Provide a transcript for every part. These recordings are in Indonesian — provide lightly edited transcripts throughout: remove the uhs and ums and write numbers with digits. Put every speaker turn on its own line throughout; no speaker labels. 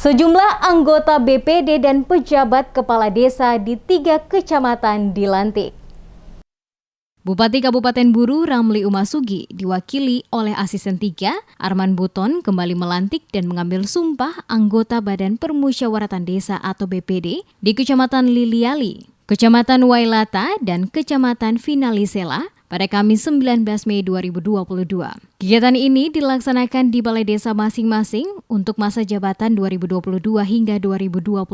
Sejumlah anggota BPD dan pejabat kepala desa di 3 kecamatan dilantik. Bupati Kabupaten Buru Ramli Umasugi diwakili oleh Asisten 3 Arman Buton kembali melantik dan mengambil sumpah anggota Badan Permusyawaratan Desa atau BPD di Kecamatan Liliali, Kecamatan Wailata, dan Kecamatan Finalisela pada Kamis 19 Mei 2022. Kegiatan ini dilaksanakan di balai desa masing-masing untuk masa jabatan 2022 hingga 2028.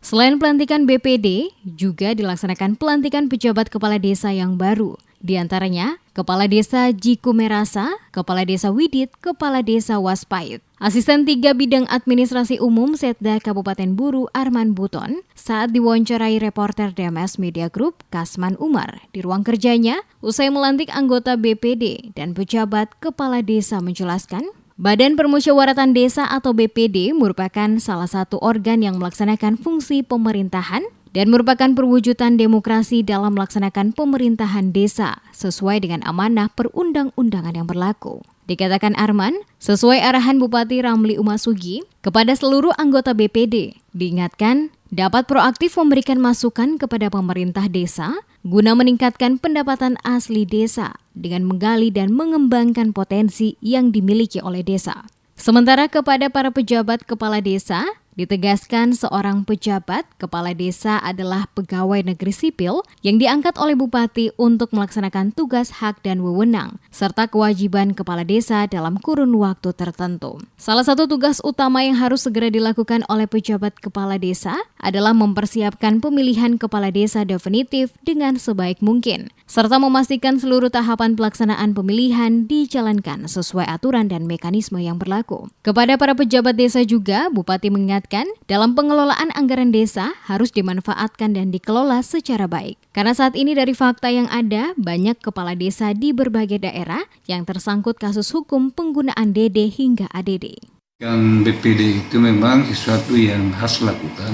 Selain pelantikan BPD, juga dilaksanakan pelantikan pejabat kepala desa yang baru. Di antaranya, Kepala Desa Jikumerasa, Kepala Desa Widit, Kepala Desa Waspayut. Asisten 3 Bidang Administrasi Umum Setda Kabupaten Buru Arman Buton saat diwawancarai reporter DMS Media Group Kasman Umar di ruang kerjanya usai melantik anggota BPD dan pejabat kepala desa menjelaskan, Badan Permusyawaratan Desa atau BPD merupakan salah satu organ yang melaksanakan fungsi pemerintahan dan merupakan perwujudan demokrasi dalam melaksanakan pemerintahan desa sesuai dengan amanah perundang-undangan yang berlaku. Dikatakan Arman, sesuai arahan Bupati Ramli Umasugi kepada seluruh anggota BPD, diingatkan dapat proaktif memberikan masukan kepada pemerintah desa guna meningkatkan pendapatan asli desa dengan menggali dan mengembangkan potensi yang dimiliki oleh desa. Sementara kepada para pejabat kepala desa, ditegaskan seorang pejabat kepala desa adalah pegawai negeri sipil yang diangkat oleh bupati untuk melaksanakan tugas hak dan wewenang, serta kewajiban kepala desa dalam kurun waktu tertentu. Salah satu tugas utama yang harus segera dilakukan oleh pejabat kepala desa adalah mempersiapkan pemilihan kepala desa definitif dengan sebaik mungkin, serta memastikan seluruh tahapan pelaksanaan pemilihan dijalankan sesuai aturan dan mekanisme yang berlaku. Kepada para pejabat desa juga, Bupati mengingatkan dalam pengelolaan anggaran desa harus dimanfaatkan dan dikelola secara baik. Karena saat ini dari fakta yang ada, banyak kepala desa di berbagai daerah yang tersangkut kasus hukum penggunaan DD hingga ADD.
Yang BPD itu memang sesuatu yang harus dilakukan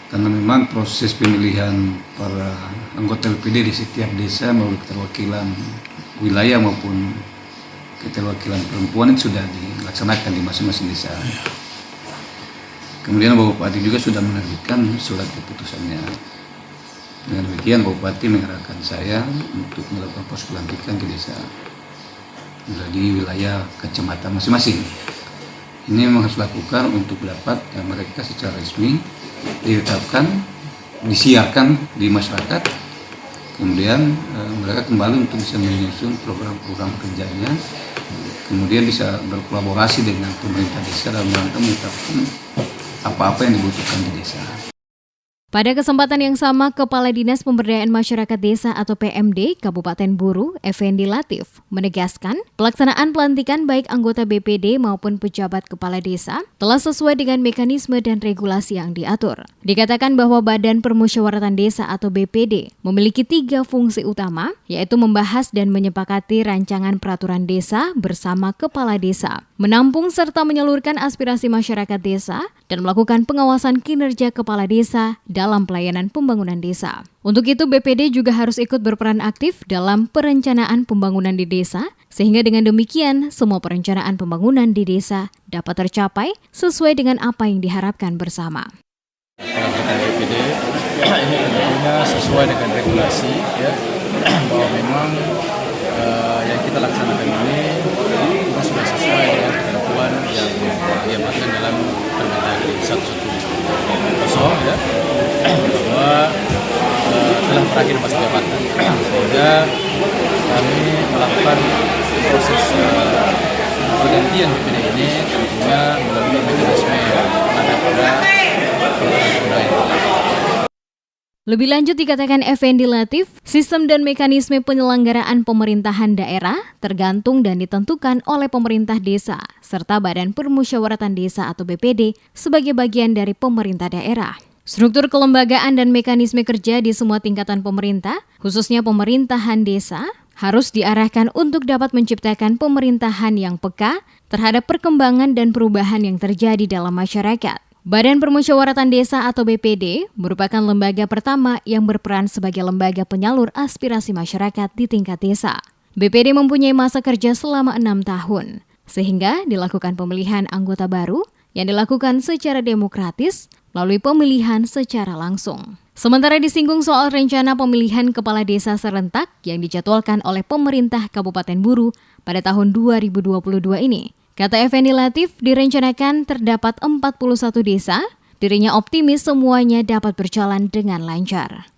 karena memang proses pemilihan para anggota BPD di setiap desa melalui keterwakilan wilayah maupun keterwakilan perempuan itu sudah dilaksanakan di masing-masing desa. Kemudian Bapak Bupati juga sudah menerbitkan surat keputusannya. Dengan demikian Bapak Bupati mengarahkan saya untuk melakukan proses pelantikan di desa di wilayah kecamatan masing-masing. Ini memang harus dilakukan untuk dapat mereka secara resmi ditetapkan, disiarkan di masyarakat. Kemudian mereka kembali untuk bisa menyusun program-program kerjanya. Kemudian bisa berkolaborasi dengan pemerintah desa dalam rangka menetapkan apa-apa yang dibutuhkan di desa.
Pada kesempatan yang sama, Kepala Dinas Pemberdayaan Masyarakat Desa atau PMD Kabupaten Buru, Effendi Latif, menegaskan pelaksanaan pelantikan baik anggota BPD maupun pejabat kepala desa telah sesuai dengan mekanisme dan regulasi yang diatur. Dikatakan bahwa Badan Permusyawaratan Desa atau BPD memiliki 3 fungsi utama, yaitu membahas dan menyepakati rancangan peraturan desa bersama kepala desa, menampung serta menyalurkan aspirasi masyarakat desa, dan melakukan pengawasan kinerja kepala desa dalam pelayanan pembangunan desa. Untuk itu, BPD juga harus ikut berperan aktif dalam perencanaan pembangunan di desa, sehingga dengan demikian semua perencanaan pembangunan di desa dapat tercapai sesuai dengan apa yang diharapkan bersama.
Pelantikan BPD ini tentunya sesuai dengan regulasi, ya, bahwa memang yang kita laksanakan ini sudah sesuai dengan ketentuan yang diamankan dalam Permendagri 110 ya, bahwa telah berakhir masa jabatan, sehingga kami melakukan proses pergantian BPD ini tentunya melalui mekanisme yang ada pada undang-undang.
Lebih lanjut dikatakan Effendi Latif, sistem dan mekanisme penyelenggaraan pemerintahan daerah tergantung dan ditentukan oleh pemerintah desa, serta Badan Permusyawaratan Desa atau BPD sebagai bagian dari pemerintah daerah. Struktur kelembagaan dan mekanisme kerja di semua tingkatan pemerintah, khususnya pemerintahan desa, harus diarahkan untuk dapat menciptakan pemerintahan yang peka terhadap perkembangan dan perubahan yang terjadi dalam masyarakat. Badan Permusyawaratan Desa atau BPD merupakan lembaga pertama yang berperan sebagai lembaga penyalur aspirasi masyarakat di tingkat desa. BPD mempunyai masa kerja selama 6 tahun, sehingga dilakukan pemilihan anggota baru yang dilakukan secara demokratis melalui pemilihan secara langsung. Sementara disinggung soal rencana pemilihan kepala desa serentak yang dijadwalkan oleh pemerintah Kabupaten Buru pada tahun 2022 ini, kata Effendi Latif, direncanakan terdapat 41 desa, dirinya optimis semuanya dapat berjalan dengan lancar.